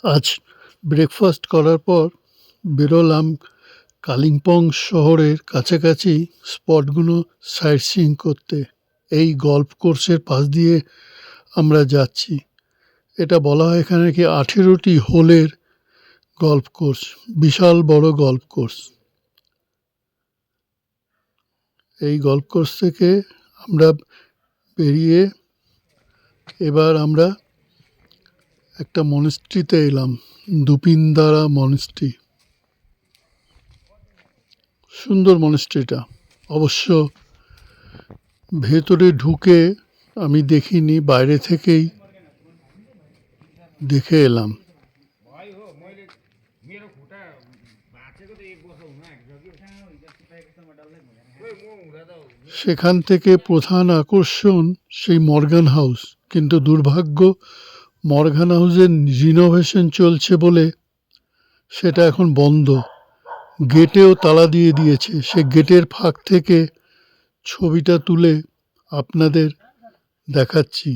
আজ ব্রেকফাস্ট করার পর বেরোলাম কালিম্পং শহরের কাছাকাছি স্পটগুলো সাইট সিইং করতে। এই গল্ফ কোর্সের পাশ দিয়ে আমরা যাচ্ছি। এটা বলা হয় এখানে নাকি 18টি হোলের গল্ফ কোর্স, বিশাল বড় গল্ফ কোর্স। এই গল্ফ কোর্স থেকে আমরা বেরিয়ে এবার আমরা একটা মনেস্ট্রিতে এলাম, দুপিন্দারা মনেস্ট্রি। সুন্দর মনেস্ট্রিটা, অবশ্য ভেতরে ঢুকে আমি দেখিনি, বাইরে থেকেই দেখে এলাম। সেখান থেকে প্রধান আকর্ষণ সেই মর্গান হাউস, কিন্তু দুর্ভাগ্য মর্গান হাউসের রিনোভেশন চলছে বলে সেটা এখন বন্ধ। গেটেও তালা দিয়ে দিয়েছে। সে গেটের ফাঁক থেকে ছবিটা তুলে আপনাদের দেখাচ্ছি।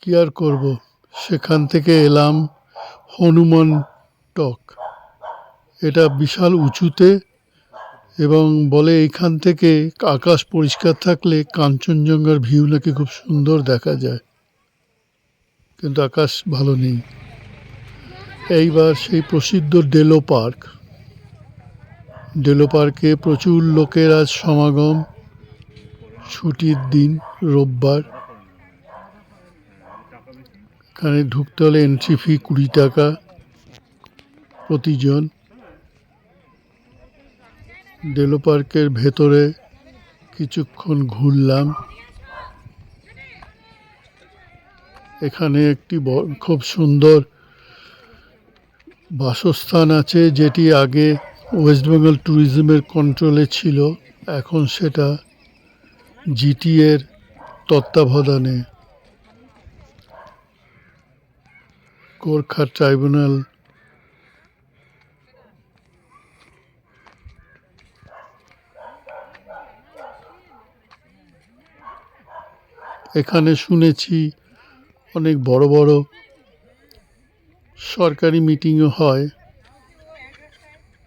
কি আর করব, সেখান থেকে এলাম হনুমান টক। এটা বিশাল উঁচুতে এবং বলে এইখান থেকে আকাশ পরিষ্কার থাকলে কাঞ্চনজঙ্ঘার ভিউ নাকি খুব সুন্দর দেখা যায়, কিন্তু আকাশ ভালো নেই। এইবার সেই প্রসিদ্ধ ডেলো পার্ক। ডেলো পার্কে প্রচুর লোকের আজ সমাগম, ছুটির দিন, রোববার। এখানে ঢুকতে হলে এন্ট্রি ফি 20 টাকা প্রতিজন। ডেলো পার্কের ভেতরে কিছুক্ষণ ঘুরলাম। এখানে একটি খুব সুন্দর বাসস্থান আছে, যেটি আগে ওয়েস্ট বেঙ্গল ট্যুরিজমের কন্ট্রোলে ছিল, এখন সেটা জিটিএর তত্ত্বাবধানে। গোর্খা ট্রাইব্যুনাল। এখানে শুনেছি অনেক বড় বড় সরকারি মিটিংও হয়।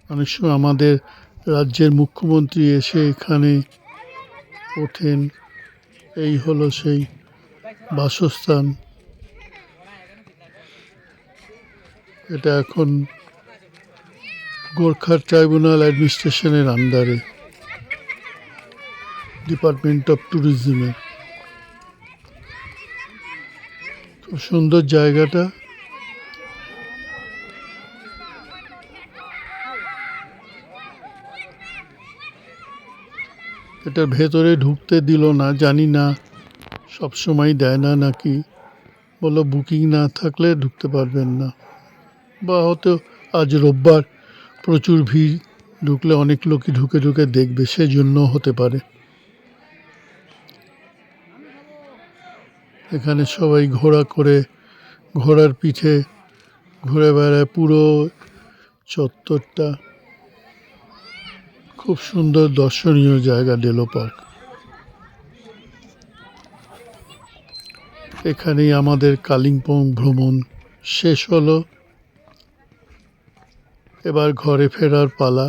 অনেক সময় আমাদের রাজ্যের মুখ্যমন্ত্রী এসে এখানে ওঠেন। এই হলো সেই বাসস্থান। এটা এখন গোর্খা ট্রাইব্যুনাল অ্যাডমিনিস্ট্রেশনের আন্ডারে, ডিপার্টমেন্ট অফ ট্যুরিজমের। খুব সুন্দর জায়গাটা। এটার ভেতরে ঢুকতে দিল না, জানি না সব সময় দেয় না নাকি। বললো বুকিং না থাকলে ঢুকতে পারবেন না, বা হয়তো আজ রোববার প্রচুর ভিড়, ঢুকলে অনেক লোকই ঢুকে ঢুকে দেখবে, সেজন্য হতে পারে। এখানে সবাই ঘোড়ার পিঠে ঘুরে বেড়ায় পুরো চত্বরটা। খুব সুন্দর দর্শনীয় জায়গা ডেলো পার্ক। এখানেই আমাদের কালিম্পং ভ্রমণ শেষ হলো। এবার ঘরে ফেরার পালা।